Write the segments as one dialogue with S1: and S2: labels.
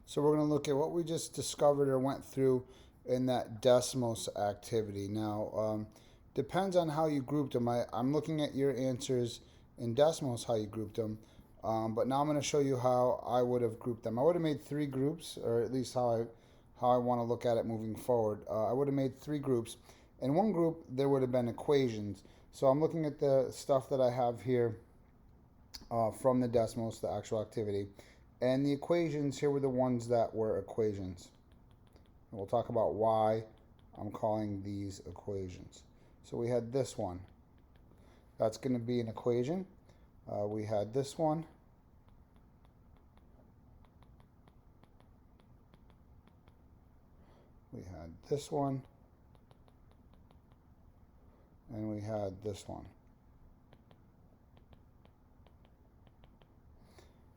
S1: So we're going to look at what we just discovered or went through in that Desmos activity. Now, depends on how you grouped them. I'm looking at your answers in Desmos, how you grouped them. But now I'm going to show you how I would have grouped them. I would have made three groups, or at least how I want to look at it moving forward. I would have made three groups. In one group, there would have been equations. So I'm looking at the stuff that I have here from the Desmos, the actual activity. And the equations, here were the ones that were equations. And we'll talk about why I'm calling these equations. So we had this one. That's going to be an equation. We had this one. We had this one. And we had this one.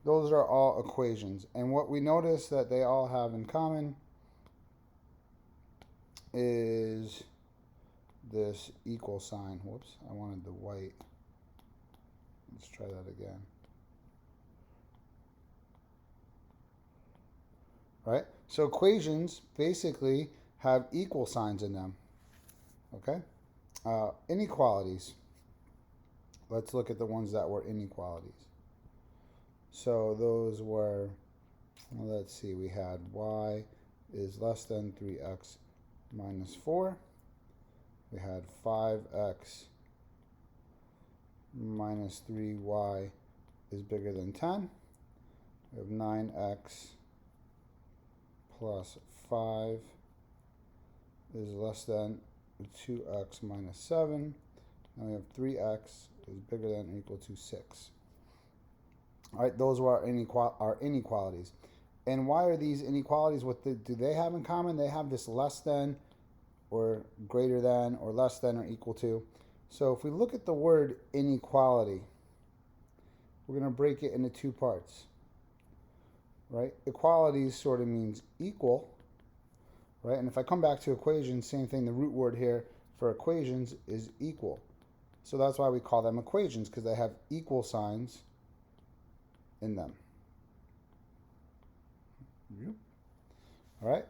S1: Those are all equations. And what we notice that they all have in common is this equal sign. Whoops, I wanted the white. Let's try that again. Right? So equations basically have equal signs in them. Okay? Inequalities. Let's look at the ones that were inequalities. So those were, well, let's see, we had y is less than 3x minus 4. We had 5x minus 3y is bigger than 10. We have 9x plus 5 is less than 2x minus 7. And we have 3x is bigger than or equal to 6. All right, those were our inequalities. And why are these inequalities? What do they have in common? They have this less than or greater than or less than or equal to. So if we look at the word inequality, we're going to break it into two parts. Right? Equalities sort of means equal. Right? And if I come back to equations, same thing, the root word here for equations is equal. So that's why we call them equations, because they have equal signs in them. All right.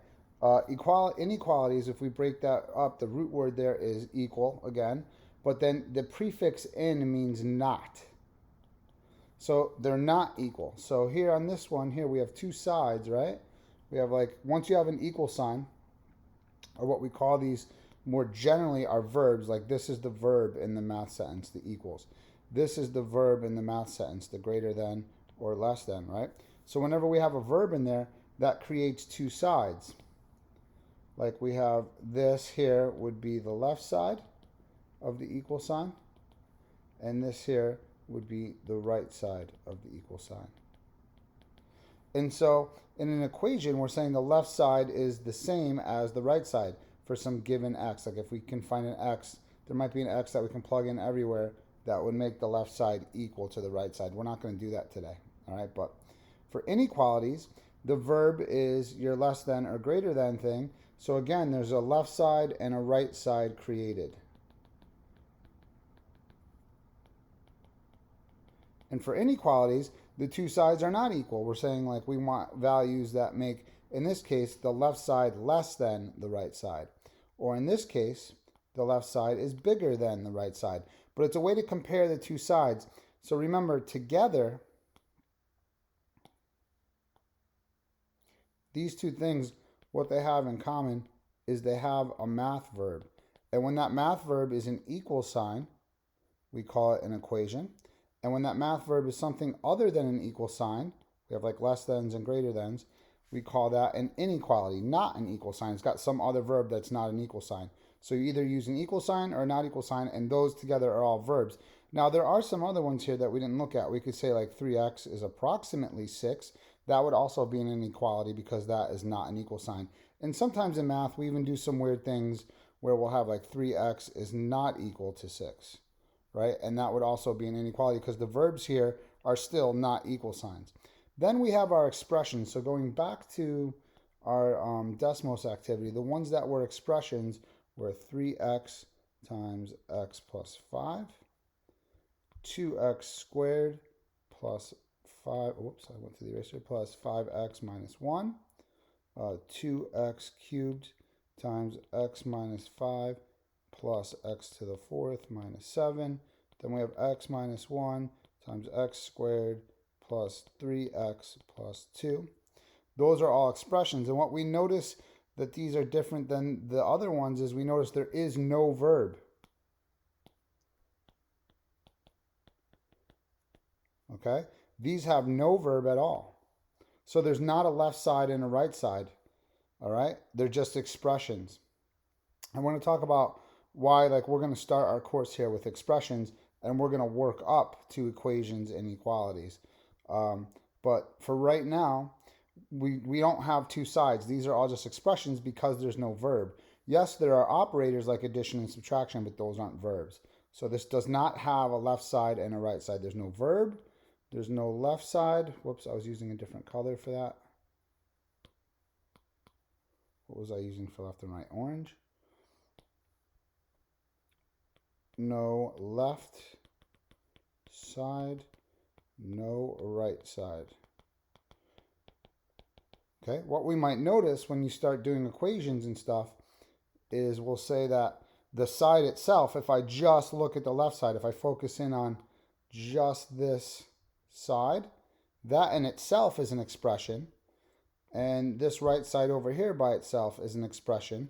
S1: Inequalities, if we break that up, the root word there is equal again, but then the prefix in means not. So they're not equal. So here on this one here, we have two sides, right? We have like, once you have an equal sign, or what we call these more generally are verbs, like this is the verb in the math sentence, the equals. This is the verb in the math sentence, the greater than or less than, right? So whenever we have a verb in there, that creates two sides. Like we have this here would be the left side of the equal sign, and this here would be the right side of the equal sign. And so in an equation, we're saying the left side is the same as the right side for some given x. Like if we can find an x, there might be an x that we can plug in everywhere that would make the left side equal to the right side. We're not going to do that today. All right, but for inequalities, the verb is your less than or greater than thing. So again, there's a left side and a right side created. And for inequalities, the two sides are not equal. We're saying like we want values that make, in this case, the left side less than the right side. Or in this case, the left side is bigger than the right side. But it's a way to compare the two sides. So remember, together, these two things, what they have in common is they have a math verb. And when that math verb is an equal sign, we call it an equation. And when that math verb is something other than an equal sign, we have like less thans and greater thans, we call that an inequality, not an equal sign. It's got some other verb that's not an equal sign. So you either use an equal sign or a not equal sign, and those together are all verbs. Now there are some other ones here that we didn't look at. We could say like 3x is approximately 6. That would also be an inequality because that is not an equal sign. And sometimes in math, we even do some weird things where we'll have like 3x is not equal to 6, right? And that would also be an inequality because the verbs here are still not equal signs. Then we have our expressions. So going back to our Desmos activity, the ones that were expressions were 3x times x plus 5, 2x squared plus 5, oops, I went to the eraser, plus 5x minus 1, 2x cubed times x minus 5 plus x to the fourth minus 7. Then we have x minus 1 times x squared plus 3x plus 2. Those are all expressions. And what we notice that these are different than the other ones is we notice there is no verb. Okay? These have no verb at all. So there's not a left side and a right side. All right? They're just expressions. I want to talk about why, like, we're going to start our course here with expressions and we're going to work up to equations and inequalities. But for right now, we don't have two sides. These are all just expressions because there's no verb. Yes, there are operators like addition and subtraction, but those aren't verbs. So this does not have a left side and a right side. There's no verb. There's no left side. Whoops, I was using a different color for that. What was I using for left and right? Orange. No left side, no right side. Okay, what we might notice when you start doing equations and stuff is we'll say that the side itself, if I just look at the left side, if I focus in on just this side, that in itself is an expression. And this right side over here by itself is an expression.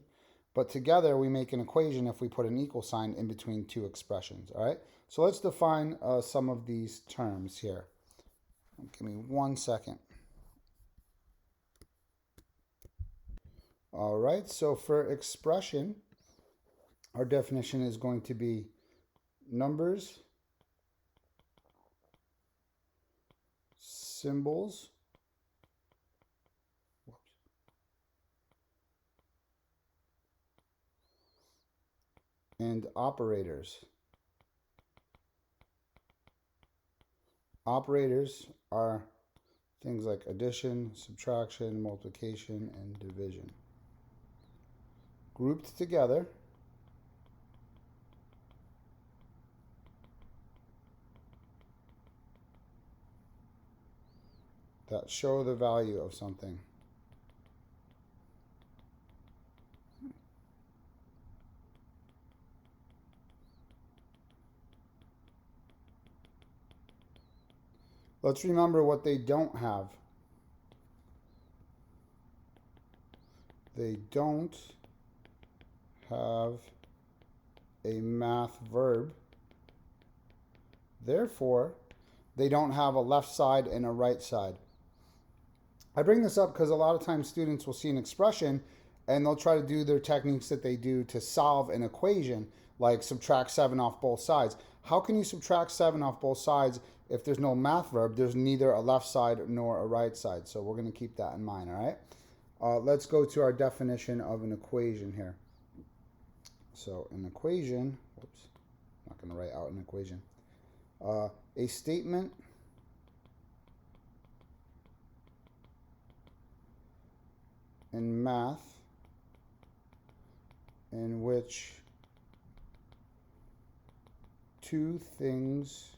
S1: But together we make an equation if we put an equal sign in between two expressions. All right, so let's define some of these terms here. Give me 1 second. All right, so for expression, our definition is going to be numbers, symbols, and operators. Operators are things like addition, subtraction, multiplication, and division. Grouped together, that show the value of something. Let's remember what they don't have. They don't have a math verb. Therefore, they don't have a left side and a right side. I bring this up because a lot of times students will see an expression and they'll try to do their techniques that they do to solve an equation, like subtract 7 off both sides. How can you subtract 7 off both sides if there's no math verb? There's neither a left side nor a right side. So we're going to keep that in mind, all right? Let's go to our definition of an equation here. So an equation, whoops, I'm not going to write out an equation. A statement in math in which two things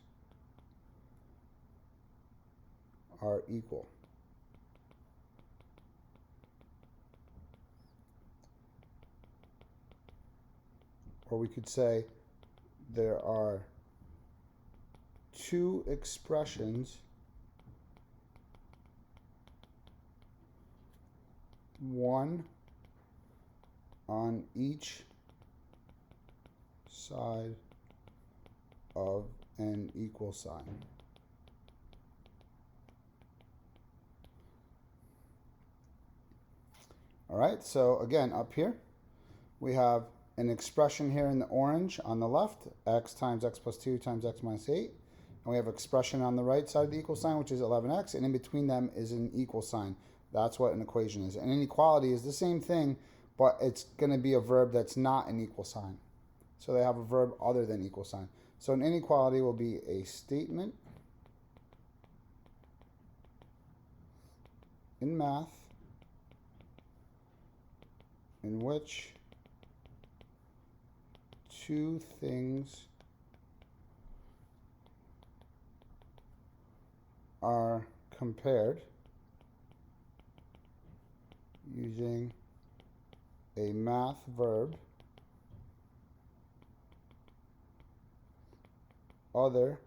S1: are equal. Or we could say there are two expressions, one on each side of an equal sign. All right, so again, up here, we have an expression here in the orange on the left, x times x plus 2 times x minus 8. And we have expression on the right side of the equal sign, which is 11x, and in between them is an equal sign. That's what an equation is. An inequality is the same thing, but it's going to be a verb that's not an equal sign. So they have a verb other than equal sign. So an inequality will be a statement in math in which two things are compared using a math verb other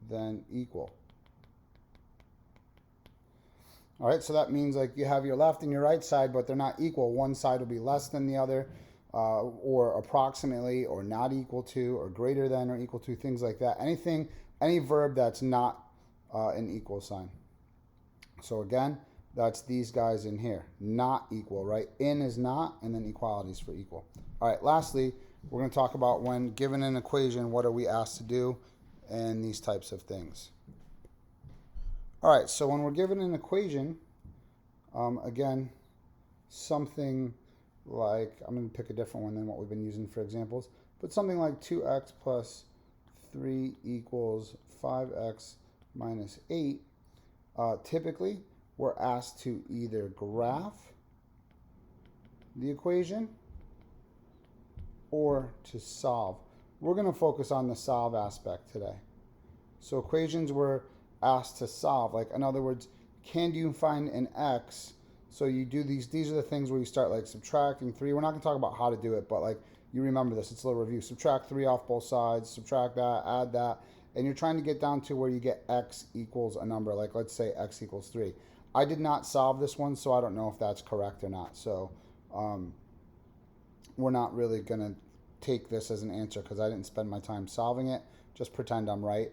S1: than equal. All right, so that means like you have your left and your right side, but they're not equal. One side will be less than the other, or approximately, or not equal to, or greater than or equal to, things like that. Any verb that's not an equal sign. So again, that's these guys in here. Not equal, right? In is not, and then equalities for equal. All right, lastly, we're going to talk about when given an equation, what are we asked to do, and these types of things. All right, so when we're given an equation, again, something like, I'm going to pick a different one than what we've been using for examples, but something like 2x plus 3 equals 5x minus 8, typically we're asked to either graph the equation or to solve. We're going to focus on the solve aspect today. So equations were asked to solve, like in other words, can you find an x? So you do these are the things where you start like subtracting 3. We're not going to talk about how to do it, but like you remember this, it's a little review. Subtract 3 off both sides, subtract that, add that, and you're trying to get down to where you get x equals a number, like let's say x equals 3. I did not solve this one, so I don't know if that's correct or not. So we're not really going to take this as an answer because I didn't spend my time solving it. Just pretend I'm right.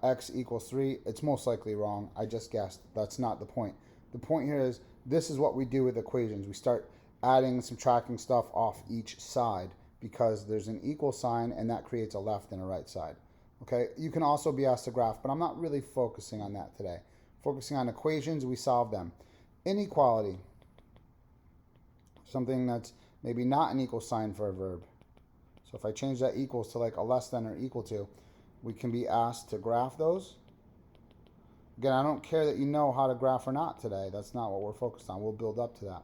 S1: X equals 3, it's most likely wrong. I just guessed. That's not the point. The point here is this is what we do with equations. We start adding and subtracting stuff off each side because there's an equal sign and that creates a left and a right side. Okay, you can also be asked to graph, but I'm not really focusing on that today. Focusing on equations, we solve them. Inequality, something that's maybe not an equal sign for a verb. So if I change that equals to like a less than or equal to, we can be asked to graph those. Again, I don't care that you know how to graph or not today. That's not what we're focused on. We'll build up to that.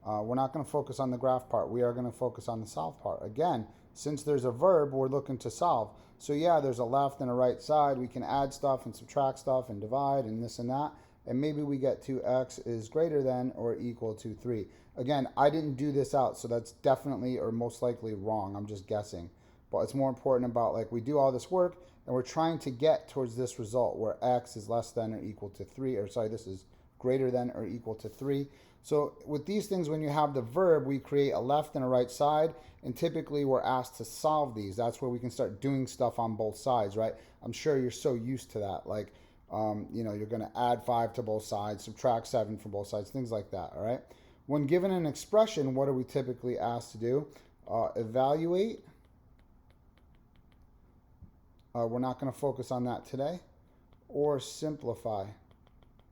S1: We're not going to focus on the graph part. We are going to focus on the solve part. Again, since there's a verb, we're looking to solve. So yeah, there's a left and a right side. We can add stuff and subtract stuff and divide and this and that. And maybe we get 2x is greater than or equal to 3. Again, I didn't do this out, so that's definitely or most likely wrong. I'm just guessing. But it's more important about like we do all this work and we're trying to get towards this result where x is less than or equal to 3, or sorry, this is greater than or equal to 3. So with these things, when you have the verb, we create a left and a right side, and typically we're asked to solve these. That's where we can start doing stuff on both sides, right? I'm sure you're so used to that. Like, you're going to add 5 to both sides, subtract 7 from both sides, things like that, all right? When given an expression, what are we typically asked to do? Evaluate. We're not going to focus on that today. Or simplify.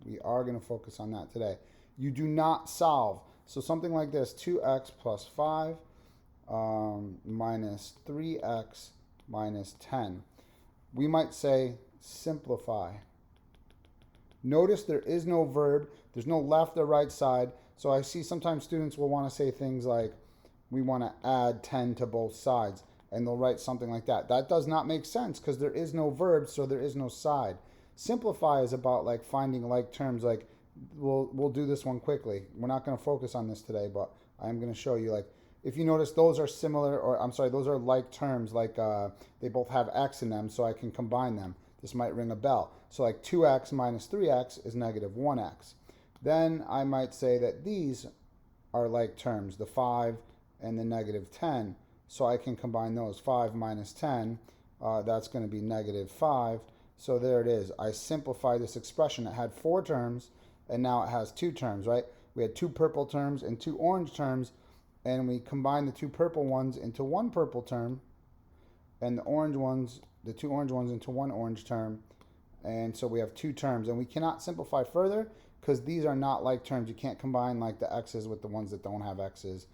S1: We are going to focus on that today. You do not solve. So something like this, 2x plus 5 minus 3x minus 10. We might say simplify. Notice there is no verb. There's no left or right side. So I see sometimes students will want to say things like, we want to add 10 to both sides. And they'll write something like that. That does not make sense because there is no verb, so there is no side. Simplify is about like finding like terms. Like we'll do this one quickly. We're not going to focus on this today, but I'm going to show you like if you notice those are similar, or I'm sorry, those are like terms. Like they both have x in them, so I can combine them. This might ring a bell. So like 2x minus 3x is negative 1x. Then I might say that these are like terms, the 5 and the negative 10. So I can combine those. 5 minus 10, that's going to be negative 5. So there it is. I simplify this expression. It had 4 terms, and now it has 2 terms, right? We had 2 purple terms and 2 orange terms, and we combined the 2 purple ones into 1 purple term, and the 2 orange ones into 1 orange term. And so we have 2 terms, and we cannot simplify further because these are not like terms. You can't combine like the x's with the ones that don't have x's.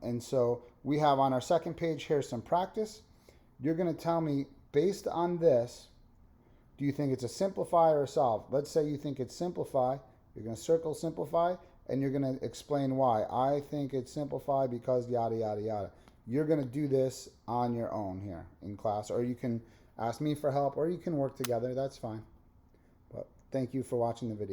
S1: And so we have on our second page here some practice. You're going to tell me, based on this, do you think it's a simplify or a solve? Let's say you think it's simplify. You're going to circle simplify, and you're going to explain why. I think it's simplify because yada, yada, yada. You're going to do this on your own here in class, or you can ask me for help, or you can work together. That's fine. But thank you for watching the video.